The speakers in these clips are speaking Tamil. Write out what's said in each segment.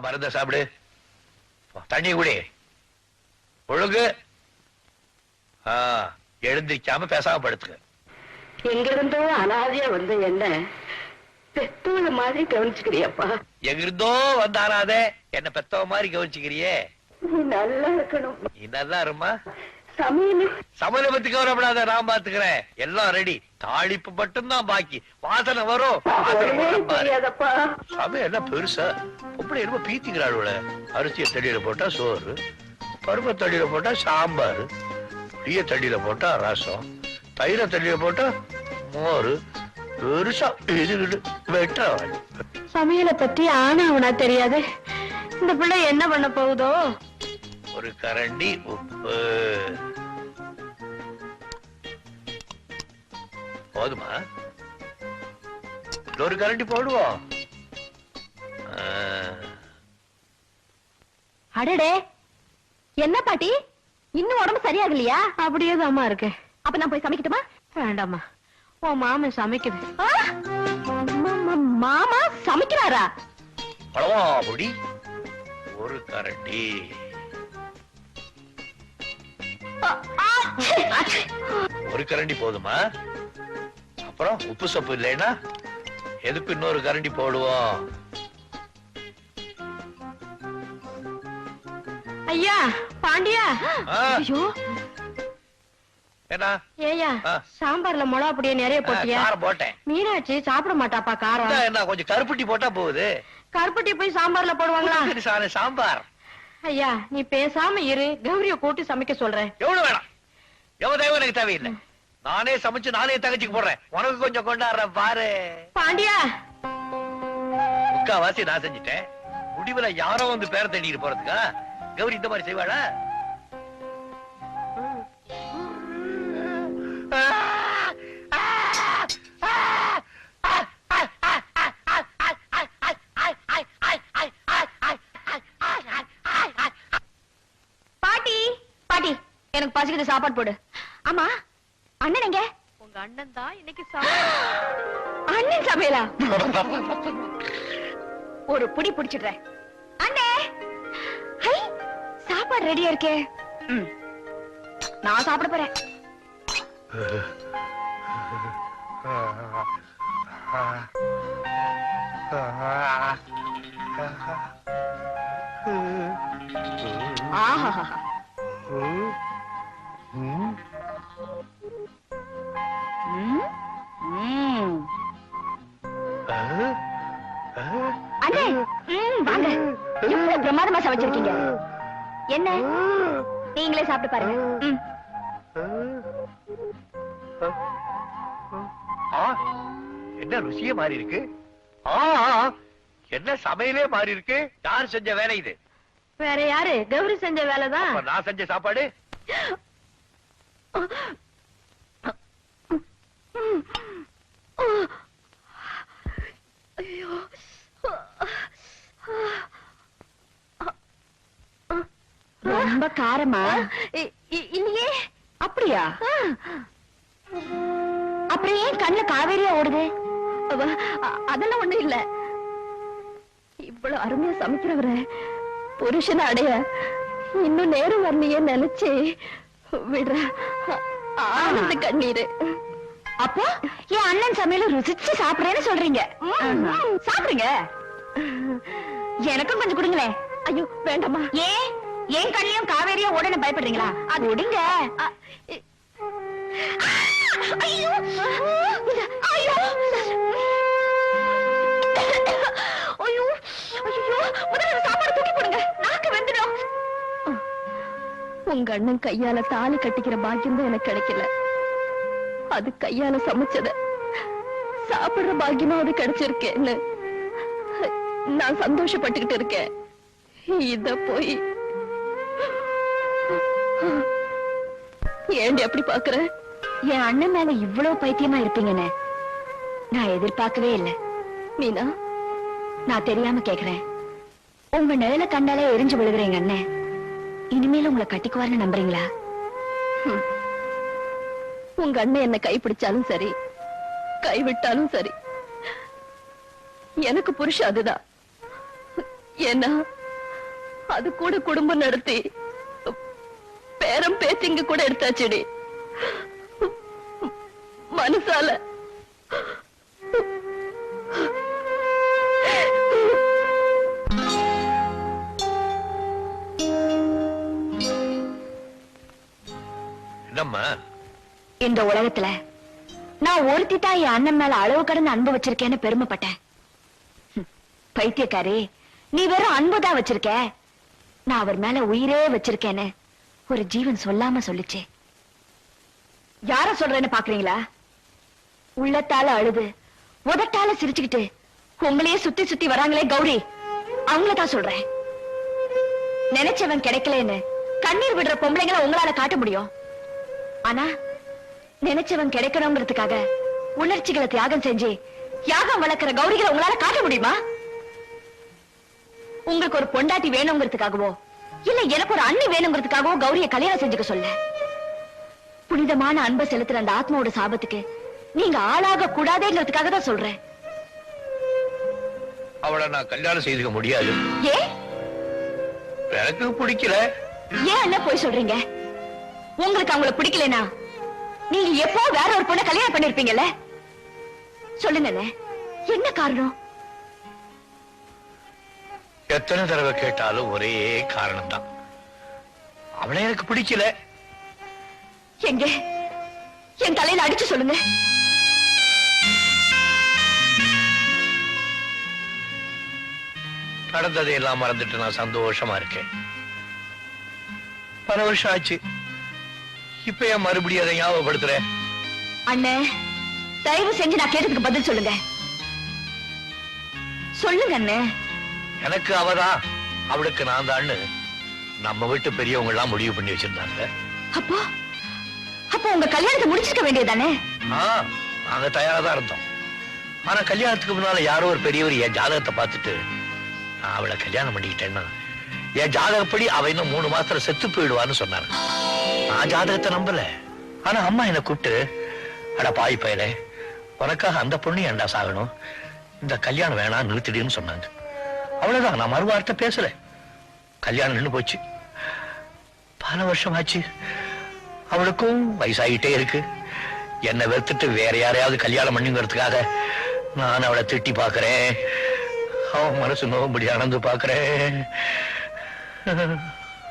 மருந்த சாப்பிடு, தண்ணி குடி, ஒழுங்கு. எழுந்திருக்காம பேசாம படுத்துக்க. எங்கிருந்தோ அனாதையா வந்து என்ன பெத்தவள மாதிரி கவனிச்சுக்கிறியப்பா. எங்கிருந்தோ வந்த அனாதை என்ன பெத்தவ மாதிரி கவனிச்சுக்கிறியே. நீ நல்லா இருக்கணும். நீ நல்லா இருமா. சமையல பத்தி கவலைப்படாத, நான் பாத்துக்கிறேன். எல்லாம் ரெடி. தாளிப்பு மட்டும்தான் பாக்கி. வாசனை வரும். சமையல் என்ன பெருசா? எப்படி ரொம்ப பீத்திக்கிறாள். அரிசியை தடியில போட்டா சோறு, பருப்பை தடியில போட்டா சாம்பார், புளிய தடியில போட்டா ரசம், தயிர தடியில போட்டா மோரு. பெருசா இது வெட்ட. சமையலை பத்தி ஆனா அவனா தெரியாது. இந்த பிள்ளை என்ன பண்ண போகுதோ? ஒரு கரண்டி உப்பு போதுமா? ஒரு கரண்டி போடுவோம். அடடே, என்ன பாட்டி இன்னும் உடம்பு சரியாகலையா? அப்படியே தாமா இருக்கு. அப்ப நான் போய் சமைக்கட்டுமா? வேண்டாமா, உன் மாமன் சமைக்குது. மாமா சமைக்கிறாரா? பழவா பொடி ஒரு கரண்டி. ஒரு கரண்டி போதுமா? அப்புறம் உப்பு சப்பு இல்லைன்னா எதுக்கு இன்னொரு கரண்டி போடுவோம்? ஐயா பாண்டியா. ஐயோ என்ன ஏயா, சாம்பார்ல மிளகா பொடியை நிறைய போட்டியா? போட்டேன். மீனாட்சி சாப்பிட மாட்டாப்பா காரம். என்ன கொஞ்சம் கருப்பட்டி போட்டா போகுது. கருப்பட்டி போய் சாம்பார்ல போடுவாங்களா? சாம்பார். ஐயா நீ பேசாம இரு, கௌரிய கூட்டி சமைக்க சொல்றேன். எவ்வளவு வேணாம், எவ்வளவு தேவை எனக்கு தேவையில்லை. நானே சமைச்சு நானே தங்கச்சிக்கு போடுறேன். உனக்கு கொஞ்சம் கொண்டாடுற பாரு. பாண்டியா முக்காவாசி நான் செஞ்சுட்டேன். முடிவுல யாரோ வந்து பேர தேடிட்டு போறதுக்கா கௌரி இந்த மாதிரி செய்வாளா? பாட்டி பாட்டி, எனக்கு பசிக்குது, சாப்பாடு போடு. ஆமா அண்ணன் எங்க? உங்க அண்ணன் தான் இன்னைக்கு அண்ணன் சமையலா? ஒரு புடி புடிச்சிடுறேன். அண்ணே, சாப்பாடு ரெடியா இருக்கே. நான் சாப்பிட போறேன். ஆஹா, அண்ணே வாங்க, எவ்வளவு பிரமாதமா சமைச்சிருக்கீங்க. என்ன நீங்களே சாப்பிட்டு பாருங்க. என்ன ருசியே மாறி இருக்கு. என்ன சமையலே மாறி இருக்கு. யார் செஞ்ச வேலை இது? வேற யாரு? கௌரி செஞ்ச வேலைதான். நான் செஞ்ச சாப்பாடு. ரொம்ப காரமா? இல்லையே. அப்படியா? அப்புறம் ஏன் கண்ணுல காவேரியா ஓடுது? அதெல்லாம் ஒண்ணு இல்ல. இவ்வளவு அருமையா சமைக்கிறவர புருஷனை அடைய இன்னும் நேரம் வரலையே நினைச்சு விடுற ஆனந்த கண்ணீரு. அப்போ என் அண்ணன் சமையல ருசிச்சு சாப்பிடுறேன்னு சொல்றீங்க. சாப்பிடுங்க, எனக்கும் கொஞ்சம் கொடுங்களேன். ஐயோ வேண்டாமா. ஏன் என் கண்ணிலையும் காவேரியா உடனே பயப்படுறீங்களா? அது விடுங்க. ஐயோ ஐயோ ஐயோ ஐயோ, முதல்ல சாப்பாடு தூக்கி போடுங்க, நாக்கு வெந்துடும். உங்க அண்ணன் கையால தாலி கட்டிக்கிற பாக்கியம் தான் எனக்கு கிடைக்கல. அது கையால சமைச்சத சாப்பிடுற பாக்கியமா அது கிடைச்சிருக்கேன்னு நான் சந்தோஷப்பட்டுக்கிட்டு இருக்கேன். இத போய் ஏண்டி அப்படி பாக்குற? என் அண்ணன் மேல இவ்வளவு பைத்தியமா இருப்பீங்கன்னு நான் எதிர்பார்க்கவே இல்லை. மீனா, நான் தெரியாம கேக்குறேன். உங்க நிழல கண்டாலே எரிஞ்சு விழுகிறீங்க அண்ணன். இனிமேல உங்களை கட்டிக்குவார்னு நம்புறீங்களா? உங்க அண்ணன் என்ன கைப்பிடிச்சாலும் சரி, கைவிட்டாலும் சரி, எனக்கு புருஷன் அதுதான். ஏன்னா அது கூட குடும்பம் நடத்தி பேரம் பேத்திங்க கூட எடுத்தாச்சுடி. மனசால என்னம்மா? இந்த உலகத்துல நான் ஒருத்தி தான் என் அண்ணன் மேல அளவு கடந்து அன்பு வச்சிருக்கேன்னு பெருமைப்பட்டேன். பைத்தியக்காரி, நீ வெறும் அன்புதான் வச்சிருக்க, நான் அவர் மேல உயிரே வச்சிருக்கேன்னு ஒரு ஜீவன் சொல்லாம சொல்லுச்சு. யார சொல்றேன்னு பாக்குறீங்களா? உள்ளத்தால அழுது உதட்டால சிரிச்சுக்கிட்டு உங்களையே சுத்தி சுத்தி வராங்களே கௌரி, அவங்களதான் சொல்றேன். நினைச்சவன் கிடைக்கலன்னு கண்ணீர் விடுற பொம்பளைங்களை உங்களால காட்ட முடியும். ஆனா நினைச்சவன் கிடைக்கணுங்கிறதுக்காக உணர்ச்சிகளை தியாகம் செஞ்சு யாகம் வளர்க்கிற கௌரிகளை உங்களால காட்ட முடியுமா? உங்களுக்கு ஒரு பொண்டாட்டி வேணுங்கிறதுக்காகவோ இல்ல எனக்கு ஒரு அண்ணி வேணுங்கிறதுக்காகவோ கௌரிய கல்யாணம் செஞ்சுக்க சொல்ல. புனிதமான அன்பை செலுத்துற அந்த ஆத்மாவோட சாபத்துக்கு நீங்க ஆளாக கூடாதேங்கிறதுக்காக தான் சொல்றேன். அவளை நான் கல்யாணம் செய்துக்க முடியாது. ஏன்? எனக்கு பிடிக்கல. ஏன் என்ன போய் சொல்றீங்க? உங்களுக்கு அவங்கள பிடிக்கலனா நீங்க எப்போ வேற ஒரு பொண்ணை கல்யாணம் பண்ணிருப்பீங்கல்ல? சொல்லுங்க, என்ன காரணம்? எத்தனை தடவை கேட்டாலும் ஒரே காரணம் தான், அவளை எனக்கு பிடிக்கல. எங்க என் தலையில அடிச்சு சொல்லுங்க. நடந்ததை எல்லாம் மறந்துட்டு நான் சந்தோஷமா இருக்கேன். பல வருஷம் ஆச்சு, இப்ப ஏன் மறுபடியும் அதை ஞாபகப்படுத்துறேன்? அண்ணே, தயவு செஞ்சு நான் கேட்டதுக்கு பதில் சொல்லுங்க. சொல்லுங்க அண்ணே. எனக்கு அவதான், அவளுக்கு நான் தான் நம்ம வீட்டு பெரியவங்க எல்லாம் முடிவு பண்ணி வச்சிருந்தாங்க. அப்போ அப்போ உங்க கல்யாணத்தை முடிச்சிருக்க வேண்டியதானே? நாங்க தயாரா தான் இருந்தோம். ஆனா கல்யாணத்துக்கு முன்னால யாரோ ஒரு பெரியவர் என் ஜாதகத்தை பார்த்துட்டு நான் அவளை கல்யாணம் பண்ணிக்கிட்டேன்னா என் ஜாதகப்படி அவ இன்னும் 3 மாசத்துல செத்து போயிடுவான்னு சொன்னாங்க. நான் ஜாதகத்தை நம்பல. ஆனா அம்மா என்ன கூப்பிட்டு, அட பாய் பயலே, உனக்காக அந்த பொண்ணு ஏன்டா சாகணும், இந்த கல்யாணம் வேணாம் நிறுத்திடுன்னு சொன்னாங்க. அவ்வளவுதான், நான் மறுவார்த்தை பேசல. கல்யாணம் நின்று போச்சு. பல வருஷம் ஆச்சு. அவளுக்கும் வயசாகிட்டே இருக்கு. என்னை வெறுத்துட்டு வேற யாரையாவது கல்யாணம் பண்ணிங்கிறதுக்காக நான் அவளை திட்டி பாக்குறேன். அவன் மனசு நோம்படி அணந்து பாக்குறேன்.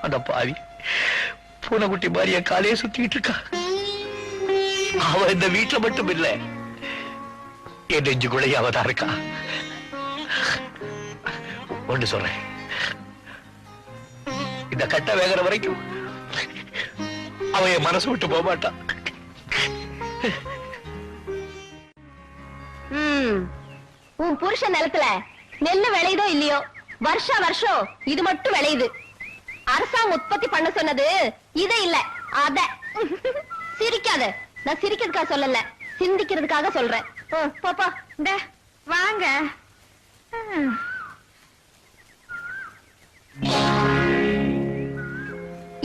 அந்த பாவி பூனைக்குட்டி மாதிரிய காலையே சுத்திட்டு இருக்கா. அவ இந்த வீட்டுல மட்டும் இல்ல, என் நெஞ்சுக்குள்ளேயே அவதான் இருக்கா. ஒன்று சொல்றேன், இந்த கட்ட வேகிற வரைக்கும் அவ என் மனசு விட்டு போக மாட்டான். உன் புருஷன் நிலத்துல நெல்லு விளையுதோ இல்லையோ, வருஷா வருஷம் இது மட்டும் விளையுது. அரசாங்கம் உற்பத்தி பண்ண சொன்னது இத இல்ல அத. சிரிக்காத, நான் சிரிக்கிறதுக்காக சொல்லல, சிந்திக்கிறதுக்காக சொல்றேன். பாப்பா இந்த வாங்க.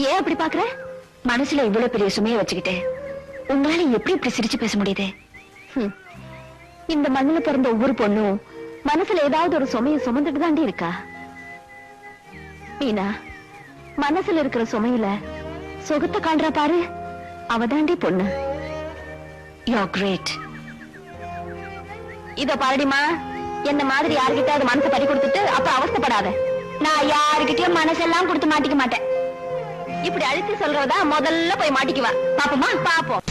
ஏன் அப்படி பாக்குற? மனசுல இவ்வளவு பெரிய சுமையை வச்சுக்கிட்டு உங்களால எப்படி இப்படி சிரிச்சு பேச முடியுது? இந்த மண்ணுல பிறந்த ஒவ்வொரு பொண்ணும் மனசுல ஏதாவது ஒரு சுமையை சுமந்துட்டு தாண்டி இருக்கா. மீனா, மனசுல இருக்கிற சுமையில சுகத்தை காண்றா பாரு, அவதாண்டி பொண்ணு. You're great. இத பாருடிமா, என்ன மாதிரி யாருகிட்ட அது மனசை பறி கொடுத்துட்டு அப்ப அவஸ்தைப்படாத. நான் யாருகிட்டயும் மனசெல்லாம் கொடுத்து மாட்டிக்க மாட்டேன். இப்படி அழுத்தி சொல்றதா முதல்ல போய் மாட்டிக்குவா. பாப்போமா? பாப்போம்.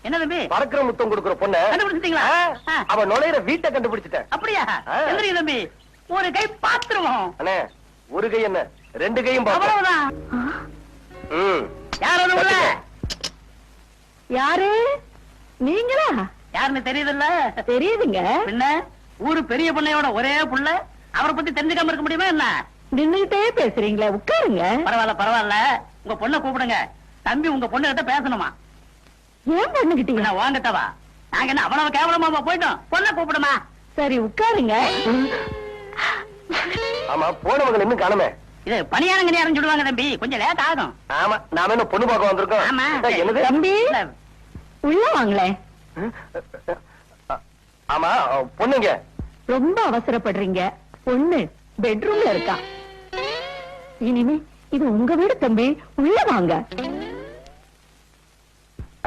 என்ன தம்பி? பறக்கிற முத்தம் கொடுக்கிற பொண்ணு கண்டுபிடிச்சிட்டீங்களா? அவ நுழையிற வீட்டை கண்டுபிடிச்சிட்டேன். அப்படியா? எந்திரி தம்பி, ஒரு கை பாத்துருவோம். அண்ணே, ஒரு கை என்ன 2 கையும் அவ்வளவுதான். யார் அது உள்ள? யாரு? நீங்களா? யாருன்னு தெரியுதுல்ல? தெரியுதுங்க. பின்ன ஊரு பெரிய பிள்ளையோட ஒரே புள்ள, அவரை பத்தி தெரிஞ்சுக்காம இருக்க முடியுமா என்ன? நின்னுகிட்டே பேசுறீங்களே, உட்காருங்க. பரவாயில்ல பரவாயில்ல, உங்க பொண்ணை கூப்பிடுங்க. தம்பி உங்க பொண்ணு கிட்ட பேசணுமா? ஏன் பண்ணுகிட்டீங்க? நான் வாங்கட்டவா? நாங்க என்ன அவ்வளவு கேவலமா போயிட்டோம்? பொண்ணை கூப்பிடுமா? சரி உட்காருங்க. ஆமா, போனவங்க இன்னும் காணுமே. இது பணியாரங்க நேரம் சொல்லுவாங்க தம்பி, கொஞ்சம் லேட் ஆகும். ஆமா, நாம என்ன பொண்ணு பார்க்க வந்திருக்கோம். ஆமா. என்னது? தம்பி இல்ல, உள்ள வாங்களேன். ஆமா, பொண்ணுங்க. ரொம்ப அவசரப்படுறீங்க. பொண்ணு பெட்ரூம்ல இருக்கா. இனிமே இது உங்க வீடு தம்பி, உள்ள வாங்க.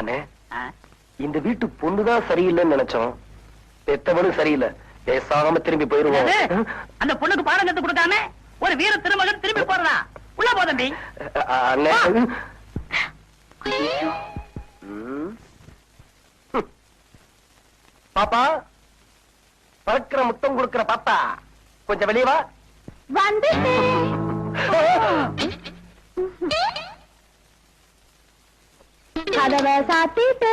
அண்ணே, ஆ, இந்த வீட்டு பொண்ணுதான் சரியில்லைன்னு நினைச்சோம். பெத்தவனும் சரியில்லை. பேசாம திரும்பி போயிருவோம். என்னது? அந்த பொண்ணுக்கு பாடம் கத்து கொடுக்காம ஒரு வீர திருமகன் திரும்பி போறதா? உள்ள போ தம்பி. அண்ணே. ஐயோ, ம். பாப்பா, பறக்கிற முத்தம் கொடுக்கிற பாப்பா, கொஞ்சம் வெளியே வா. வந்துட்டேன். கதவை சாத்திட்டு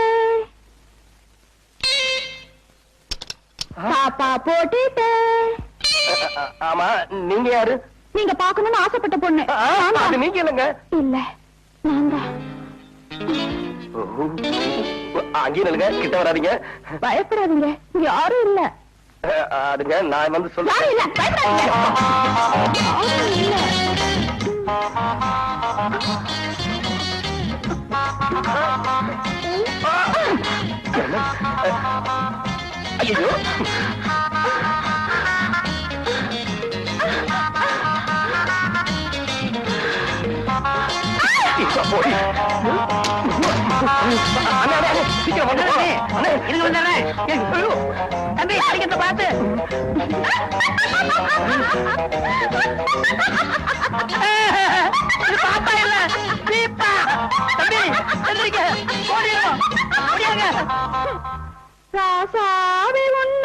பாப்பா போட்டுட்டு. ஆமா, நீங்க யாரு? நீங்க பாக்கணும்னு ஆசைப்பட்ட பொண்ணு. அது நீங்க இல்லைங்க. இல்ல, நான் தான். அங்கேயும் இல்லைங்க, கிட்ட வராதீங்க. பயப்படாதீங்க, இங்க யாரும் இல்ல. அதுங்க நான் வந்து யாரும் சொல்றேன். இல்ல, பயப்படாதீங்க. யாரும் இல்ல. ஐயோ, போடி. அண்ணே, அண்ணே, அண்ணே, சீக்கிரம் வந்து அண்ணே, அண்ணே. இருங்க வந்துடுறேன். ஐயோ. தம்பி அடிக்கிறத பார்த்து. இது பாப்பா இல்ல, சீப்பா. தம்பி எந்திரிக்க, ஓடிடுவோம், ஓடியாங்க. ராசாவே உன்